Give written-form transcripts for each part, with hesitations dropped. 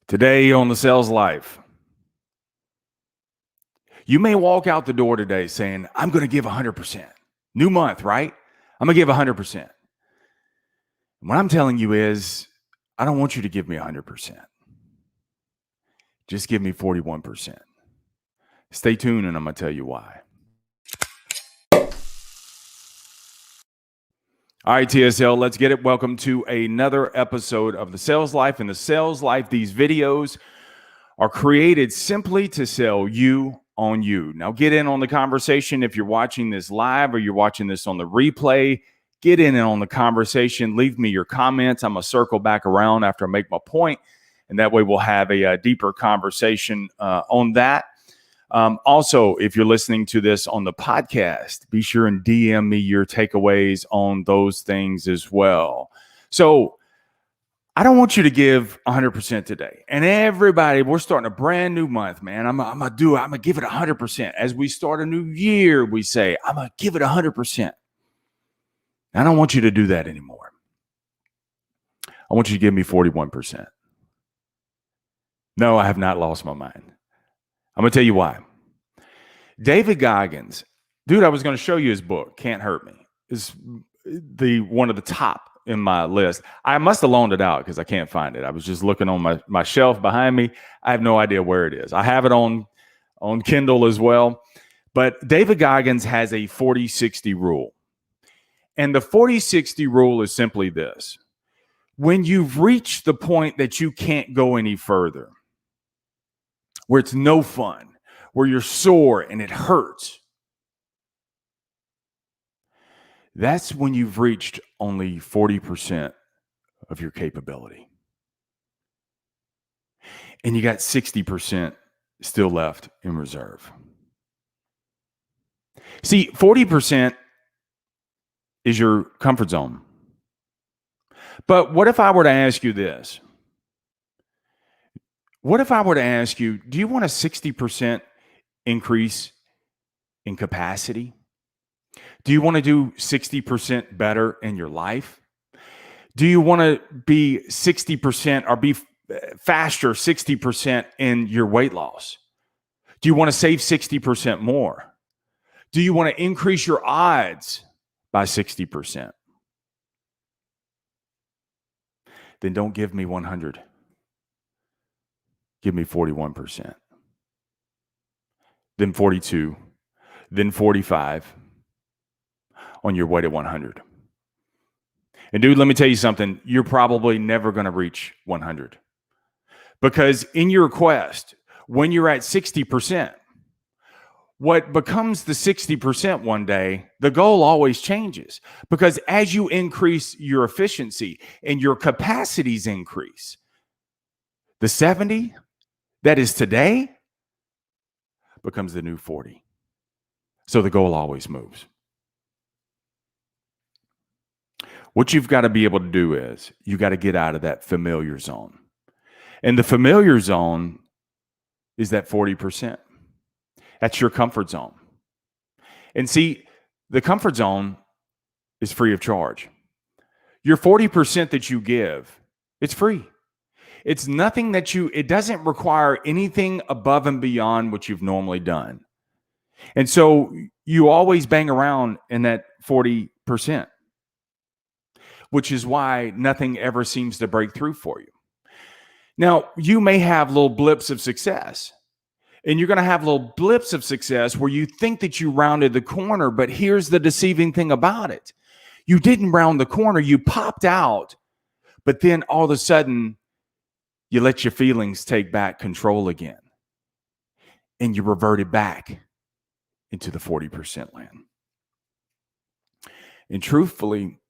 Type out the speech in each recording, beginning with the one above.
Today on the Sales Life, you may walk out the door today saying, I'm going to give 100%. New month, right? I'm going to give 100%. What I'm telling you is, I don't want you to give me 100%. Just give me 41%. Stay tuned and I'm going to tell you why. All right, TSL, let's get it. Welcome to another episode of the Sales Life. In the Sales Life, these videos are created simply to sell you on you. Now get in on the conversation. If you're watching this live or you're watching this on the replay, get in on the conversation. Leave me your comments. I'm going to circle back around after I make my point, and that way we'll have a deeper conversation on that. Also, if you're listening to this on the podcast, be sure and DM me your takeaways on those things as well. So I don't want you to give 100% today. And everybody, we're starting a brand new month, man. I'm going to give it 100%. As we start a new year, we say, I'm going to give it 100%. I don't want you to do that anymore. I want you to give me 41%. No, I have not lost my mind. I'm going to tell you why. David Goggins, dude, I was going to show you his book, Can't Hurt Me. Is the one of the top in my list. I must have loaned it out because I can't find it. I was just looking on my shelf behind me. I have no idea where it is. I have it on Kindle as well. But David Goggins has a 40-60 rule. And the 40-60 rule is simply this. When you've reached the point that you can't go any further, where it's no fun, where you're sore and it hurts, that's when you've reached only 40% of your capability. And you got 60% still left in reserve. See, 40% is your comfort zone. But what if I were to ask you this? What if I were to ask you, do you want a 60% increase in capacity? Do you want to do 60% better in your life? Do you want to be 60% or be faster 60% in your weight loss? Do you want to save 60% more? Do you want to increase your odds by 60%? Then don't give me 100. Give me 41%. Then 42. Then 45 on your way to 100. And dude, let me tell you something. You're probably never going to reach 100. Because in your quest, when you're at 60%, what becomes the 60% one day, the goal always changes. Because as you increase your efficiency and your capacities increase, the 70 that is today becomes the new 40. So the goal always moves. What you've got to be able to do is you got to get out of that familiar zone. And the familiar zone is that 40%. That's your comfort zone. And see, the comfort zone is free of charge. Your 40% that you give, it's free. It's nothing that it doesn't require anything above and beyond what you've normally done. And so you always bang around in that 40%, which is why nothing ever seems to break through for you. Now, you may have little blips of success, and you're going to have little blips of success where you think that you rounded the corner, but here's the deceiving thing about it. You didn't round the corner, you popped out, but then all of a sudden, you let your feelings take back control again, and you reverted back into the 40% land. And truthfully,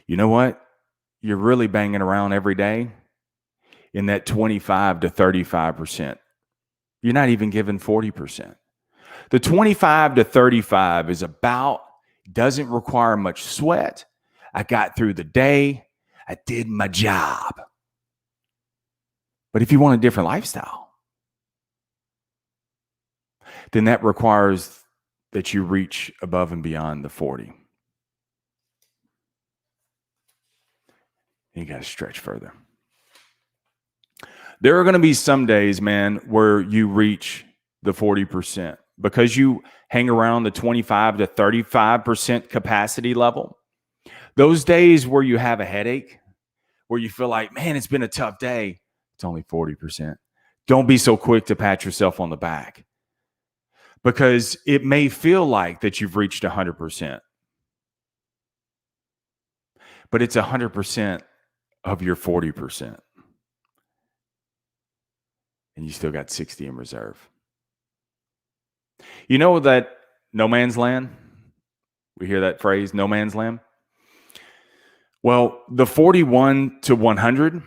you know what? You're really banging around every day in that 25 to 35%. You're not even giving 40%. The 25 to 35 is doesn't require much sweat. I got through the day. I did my job. But if you want a different lifestyle, then that requires that you reach above and beyond the 40. You got to stretch further. There are going to be some days, man, where you reach the 40% because you hang around the 25 to 35% capacity level. Those days where you have a headache, where you feel like, man, it's been a tough day, it's only 40%. Don't be so quick to pat yourself on the back because it may feel like that you've reached 100%, but it's 100% of your 40%. And you still got 60 in reserve. You know that no man's land? We hear that phrase, no man's land. Well, the 41 to 100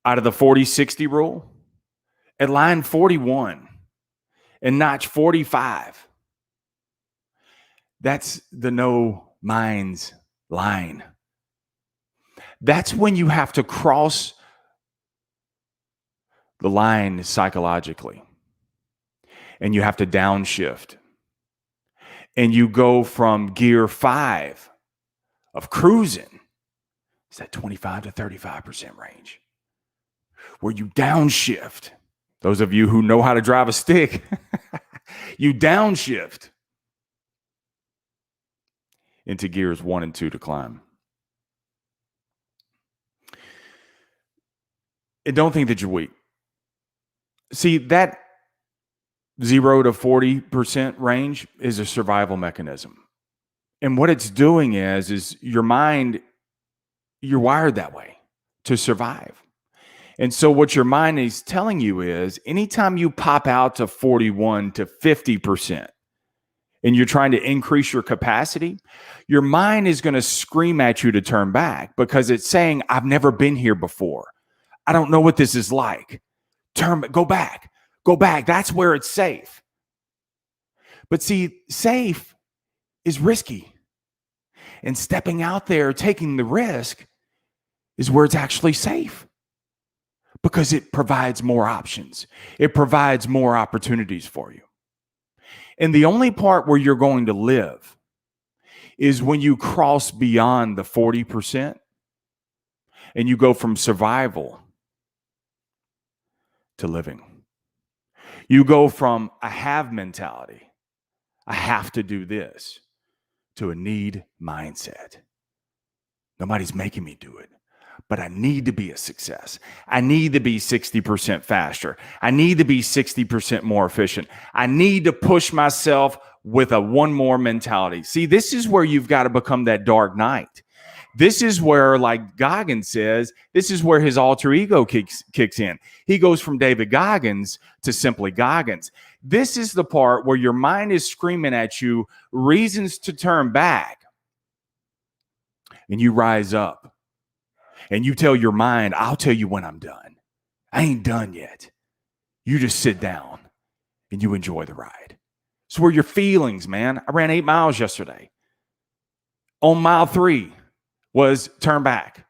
out of the 40-60 rule, at line 41 and notch 45, that's the no man's line. That's when you have to cross the line psychologically, and you have to downshift, and you go from gear 5 of cruising, it's that 25 to 35% range, where you downshift. Those of you who know how to drive a stick, you downshift into gears 1 and 2 to climb. And don't think that you're weak. See, that 0 to 40% range is a survival mechanism. And what it's doing is your mind, you're wired that way to survive. And so what your mind is telling you is anytime you pop out to 41 to 50% and you're trying to increase your capacity, your mind is going to scream at you to turn back because it's saying, I've never been here before. I don't know what this is like. Go back. That's where it's safe. But see, safe is risky. And stepping out there, taking the risk is where it's actually safe because it provides more options. It provides more opportunities for you. And the only part where you're going to live is when you cross beyond the 40% and you go from survival to living. You go from a have mentality, I have to do this, to a need mindset. Nobody's making me do it, but I need to be a success. I need to be 60% faster. I need to be 60% more efficient. I need to push myself with a one more mentality. See, this is where you've got to become that dark knight. This is where, like Goggins says, this is where his alter ego kicks in. He goes from David Goggins to simply Goggins. This is the part where your mind is screaming at you reasons to turn back. And you rise up and you tell your mind, I'll tell you when I'm done. I ain't done yet. You just sit down and you enjoy the ride. It's where your feelings, man. I ran 8 miles yesterday. On mile 3 was turn back.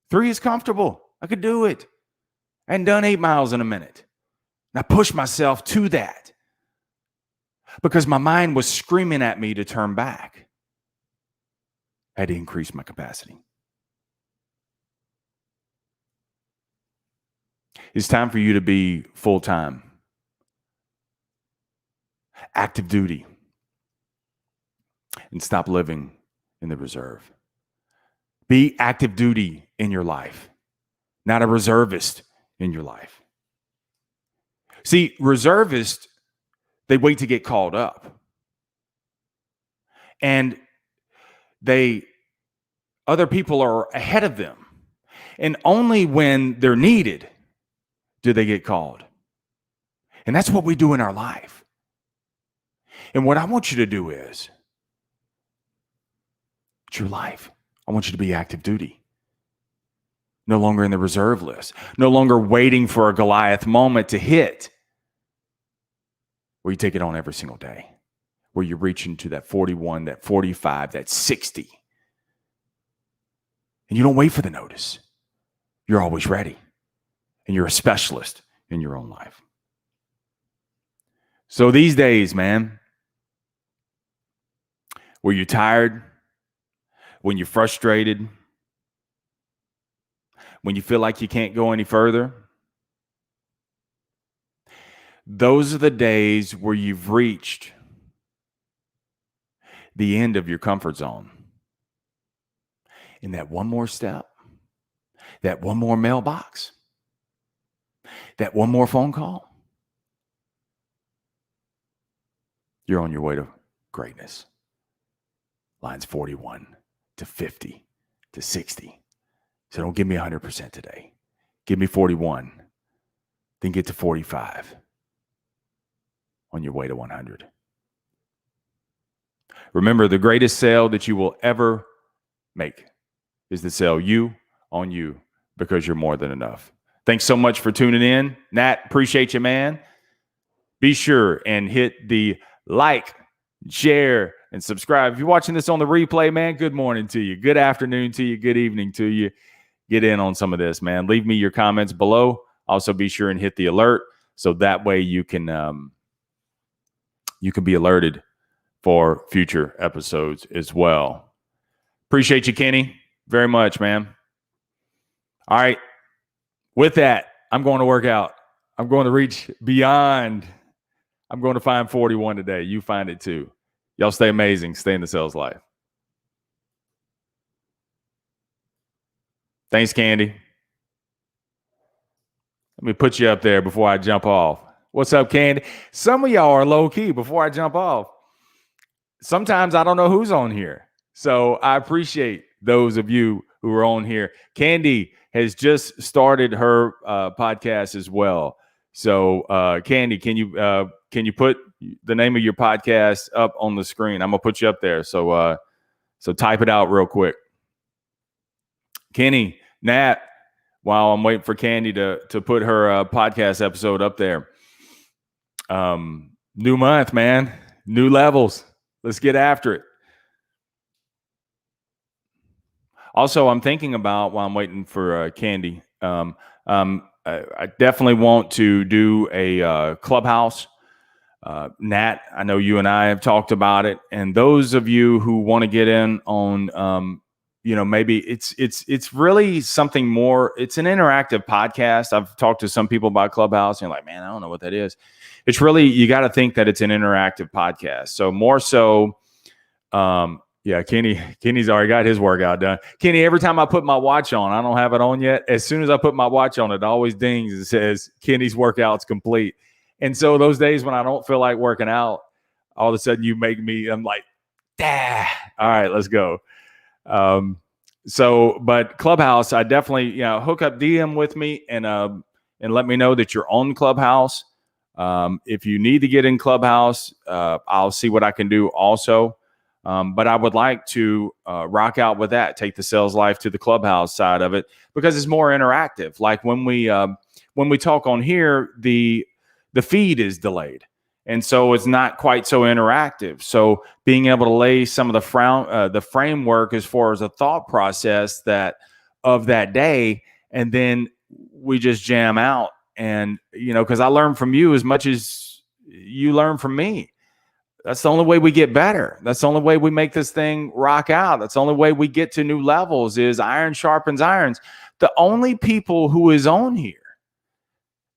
3 is comfortable. I could do it. I hadn't done 8 miles in a minute. And I pushed myself to that because my mind was screaming at me to turn back. I had to increase my capacity. It's time for you to be full-time, active duty, and stop living in the reserve. Be active duty in your life, not a reservist in your life. See, reservists, they wait to get called up. And other people are ahead of them. And only when they're needed do they get called. And that's what we do in our life. And what I want you to do is, it's your life. I want you to be active duty. No longer in the reserve list. No longer waiting for a Goliath moment to hit. Where you take it on every single day. Where you're reaching to that 41, that 45, that 60. And you don't wait for the notice. You're always ready. And you're a specialist in your own life. So these days, man, where you're tired, when you're frustrated, when you feel like you can't go any further, Those are the days where you've reached the end of your comfort zone. And that one more step, that one more mailbox, that one more phone call, you're on your way to greatness. Lines 41 to 50 to 60. So don't give me 100% today. Give me 41. Then get to 45 on your way to 100. Remember, the greatest sale that you will ever make is to sell you on you, because you're more than enough. Thanks so much for tuning in. Nat, appreciate you, man. Be sure and hit the like, share, and subscribe. If you're watching this on the replay, man, good morning to you. Good afternoon to you. Good evening to you. Get in on some of this, man. Leave me your comments below. Also, be sure and hit the alert so that way you can be alerted for future episodes as well. Appreciate you, Kenny, very much, man. All right. With that, I'm going to work out. I'm going to reach beyond. I'm going to find 41 today. You find it too. Y'all stay amazing. Stay in the sales life. Thanks, Candy. Let me put you up there before I jump off. What's up, Candy? Some of y'all are low key before I jump off. Sometimes I don't know who's on here. So I appreciate those of you who are on here. Candy has just started her podcast as well. So Candy, can you put the name of your podcast up on the screen? I'm gonna put you up there. So type it out real quick. Kenny, Nat, while I'm waiting for Candy to put her podcast episode up there. New month, man. New levels. Let's get after it. Also, I'm thinking about, while I'm waiting for Candy, I definitely want to do a Clubhouse. Nat, I know you and I have talked about it. And those of you who want to get in on, maybe it's really something more. It's an interactive podcast. I've talked to some people about Clubhouse and like, man, I don't know what that is. It's really, you got to think that it's an interactive podcast. So more so, yeah, Kenny's already got his workout done. Kenny, every time I put my watch on, I don't have it on yet. As soon as I put my watch on, it always dings and says Kenny's workout's complete. And so those days when I don't feel like working out, all of a sudden you make me, I'm like, all right, let's go. But Clubhouse, I definitely, hook up DM with me and let me know that you're on Clubhouse. If you need to get in Clubhouse, I'll see what I can do also. But I would like to rock out with that, take the sales life to the Clubhouse side of it, because it's more interactive. Like when we talk on here, the feed is delayed. And so it's not quite so interactive. So being able to lay some of the framework as far as a thought process of that day, and then we just jam out. And, because I learn from you as much as you learn from me. That's the only way we get better. That's the only way we make this thing rock out. That's the only way we get to new levels is iron sharpens irons. The only people who is on here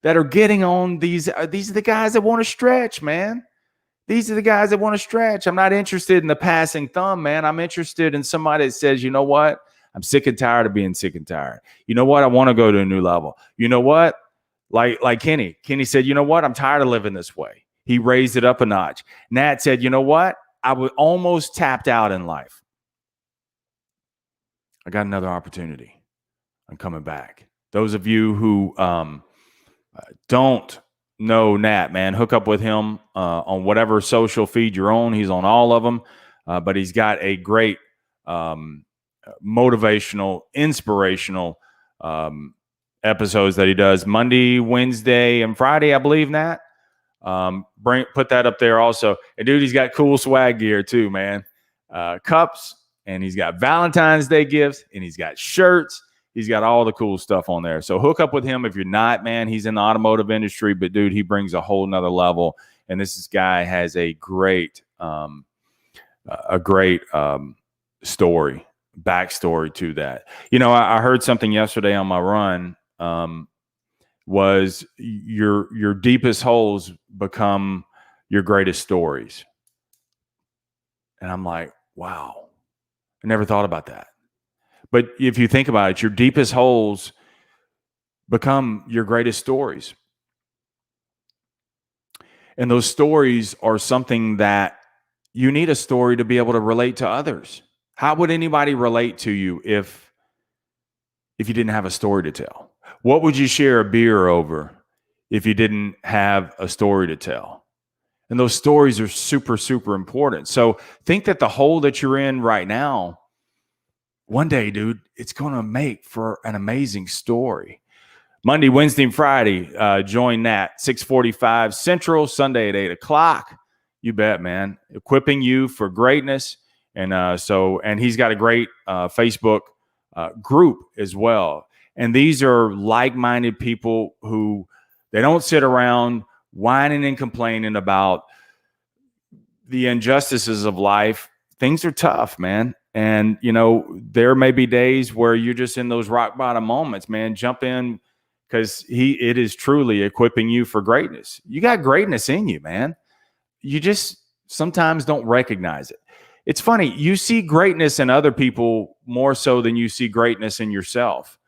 that are getting on these are the guys that want to stretch, man. These are the guys that want to stretch. I'm not interested in the passing thumb, man. I'm interested in somebody that says, you know what? I'm sick and tired of being sick and tired. You know what? I want to go to a new level. You know what? Like Kenny. Kenny said, you know what? I'm tired of living this way. He raised it up a notch. Nat said, you know what? I was almost tapped out in life. I got another opportunity. I'm coming back. Those of you who don't know Nat, man, hook up with him on whatever social feed you're on. He's on all of them, but he's got a great motivational, inspirational episodes that he does Monday, Wednesday, and Friday, I believe, Nat. Put that up there also. And dude, he's got cool swag gear too, man. Cups, and he's got Valentine's Day gifts, and he's got shirts. He's got all the cool stuff on there. So hook up with him if you're not, man. He's in the automotive industry, but dude, he brings a whole nother level. And this guy has a great backstory to that. I heard something yesterday on my run. was your deepest holes become your greatest stories. And I'm like, wow, I never thought about that. But if you think about it, your deepest holes become your greatest stories. And those stories are something that you need a story to be able to relate to others. How would anybody relate to you if you didn't have a story to tell? What would you share a beer over if you didn't have a story to tell? And those stories are super, super important. So think that the hole that you're in right now, one day, dude, it's going to make for an amazing story. Monday, Wednesday, and Friday, join Nat, 6:45 Central, Sunday at 8 o'clock. You bet, man. Equipping you for greatness. And he's got a great Facebook group as well. And these are like-minded people who they don't sit around whining and complaining about the injustices of life. Things are tough, man. And, there may be days where you're just in those rock bottom moments, man. Jump in, because it is truly equipping you for greatness. You got greatness in you, man. You just sometimes don't recognize it. It's funny. You see greatness in other people more so than you see greatness in yourself,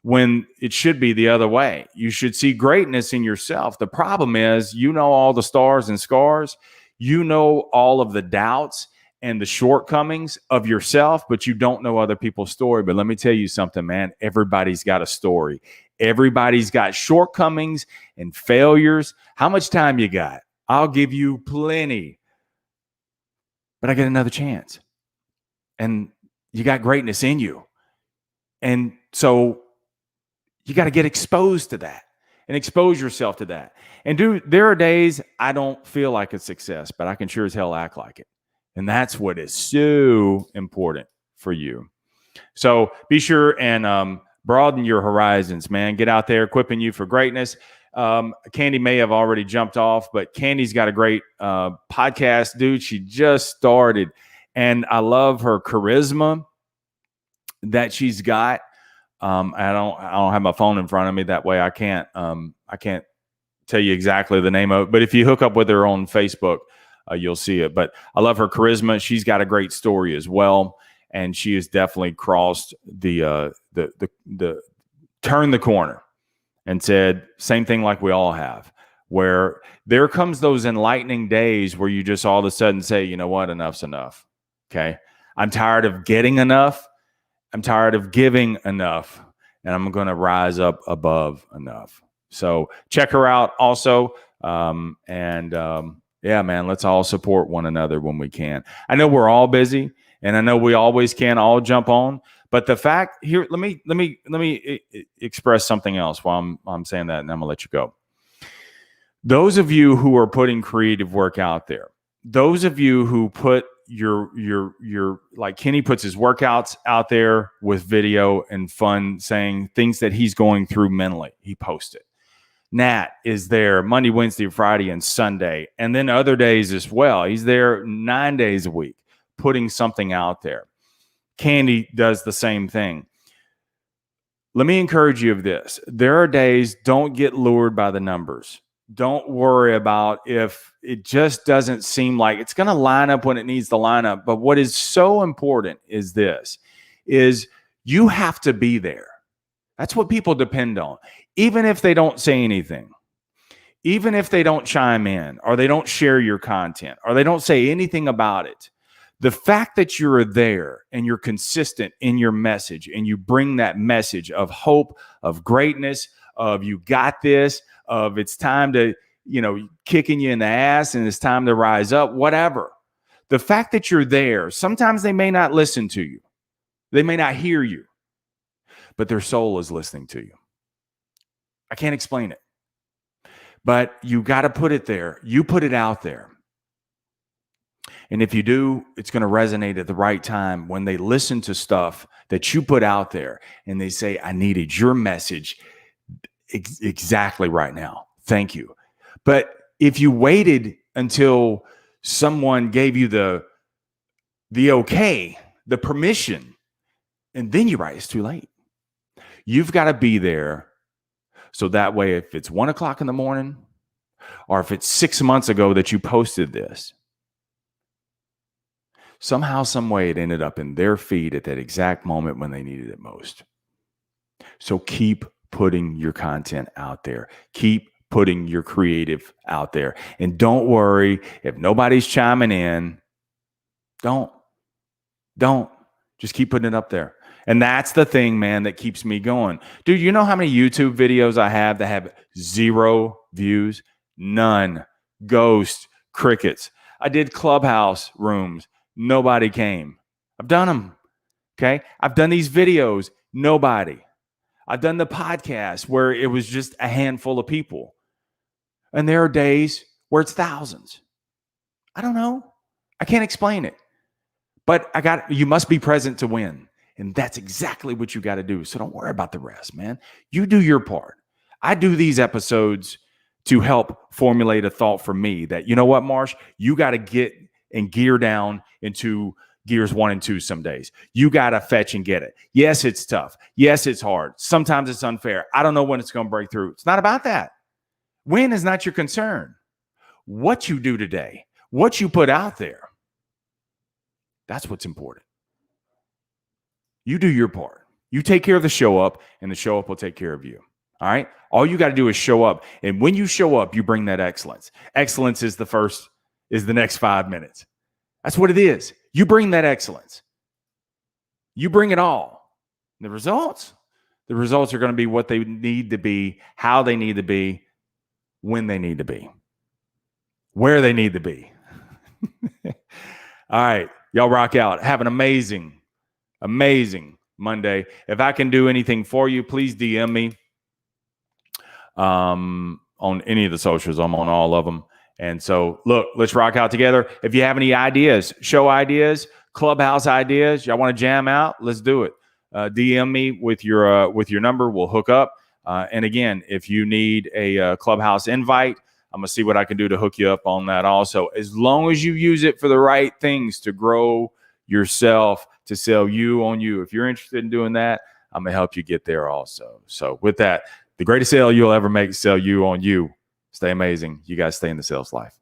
when it should be the other way. You should see greatness in yourself. The problem is, all the stars and scars, all of the doubts and the shortcomings of yourself, but you don't know other people's story. But let me tell you something, man. Everybody's got a story. Everybody's got shortcomings and failures. How much time you got? I'll give you plenty, but I get another chance. And you got greatness in you. And so you got to get exposed to that and expose yourself to that. And there are days I don't feel like a success, but I can sure as hell act like it. And that's what is so important for you. So be sure and broaden your horizons, man. Get out there, equipping you for greatness. Candy may have already jumped off, but Candy's got a great podcast, dude. She just started, and I love her charisma that she's got. I don't have my phone in front of me. That way I can't tell you exactly the name of it. But if you hook up with her on Facebook, you'll see it. But I love her charisma. She's got a great story as well. And she has definitely crossed the turn the corner and said, same thing like we all have, where there comes those enlightening days where you just all of a sudden say, you know what, enough's enough. Okay. I'm tired of getting enough. I'm tired of giving enough, and I'm going to rise up above enough. So check her out also. Yeah, man, let's all support one another when we can. I know we're all busy, and I know we always can't all jump on, but the fact here, let me express something else while I'm saying that, and I'm gonna let you go. Those of you who are putting creative work out there, those of you who put your like Kenny puts his workouts out there with video and fun, saying things that he's going through mentally, he posts it. Nat is there Monday, Wednesday, Friday, and Sunday, and then other days as well. He's there 9 days a week, putting something out there. Candy does the same thing. Let me encourage you of this. There are days, don't get lured by the numbers. Don't worry about if it just doesn't seem like it's going to line up when it needs to line up. But what is so important is this, is you have to be there. That's what people depend on. Even if they don't say anything, even if they don't chime in, or they don't share your content, or they don't say anything about it, the fact that you're there and you're consistent in your message, and you bring that message of hope, of greatness, of you got this, of it's time to, kicking you in the ass and it's time to rise up, whatever. The fact that you're there, sometimes they may not listen to you. They may not hear you, but their soul is listening to you. I can't explain it, but you got to put it there. You put it out there. And if you do, it's going to resonate at the right time when they listen to stuff that you put out there and they say, I needed your message exactly right now. Thank you. But if you waited until someone gave you the okay, the permission, and then you write, it's too late. You've got to be there So that way, if it's 1 o'clock in the morning, or if it's 6 months ago that you posted this, somehow, some way it ended up in their feed at that exact moment when they needed it most. So keep putting your content out there. Keep putting your creative out there. And don't worry if nobody's chiming in. Don't. Just keep putting it up there. And that's the thing, man, that keeps me going. Dude, you know how many YouTube videos I have that have 0 views? None. Ghost. Crickets. I did Clubhouse rooms. Nobody came. I've done them. Okay. I've done these videos. Nobody. I've done the podcast where it was just a handful of people. And there are days where it's thousands. I don't know. I can't explain it. But you must be present to win. And that's exactly what you got to do. So don't worry about the rest, man. You do your part. I do these episodes to help formulate a thought for me that, you know what, Marsh, you got to get and gear down into gears 1 and 2 some days. You got to fetch and get it. Yes, it's tough. Yes, it's hard. Sometimes it's unfair. I don't know when it's going to break through. It's not about that. Win is not your concern. What you do today, what you put out there, that's what's important. You do your part. You take care of the show up, and the show up will take care of you. All right? All you got to do is show up. And when you show up, you bring that excellence. Excellence is the next 5 minutes. That's what it is. You bring that excellence. You bring it all. The results are going to be what they need to be, how they need to be, when they need to be, where they need to be. All right. Y'all rock out. Have an amazing Monday. If I can do anything for you, please DM me on any of the socials. I'm on all of them. And so, look, let's rock out together. If you have any ideas, show ideas, Clubhouse ideas, y'all want to jam out, let's do it. DM me with your number. We'll hook up. And again, if you need a Clubhouse invite, I'm going to see what I can do to hook you up on that also. As long as you use it for the right things to grow yourself, to sell you on you. If you're interested in doing that, I'm going to help you get there also. So with that, the greatest sale you'll ever make, sell you on you. Stay amazing. You guys stay in the sales life.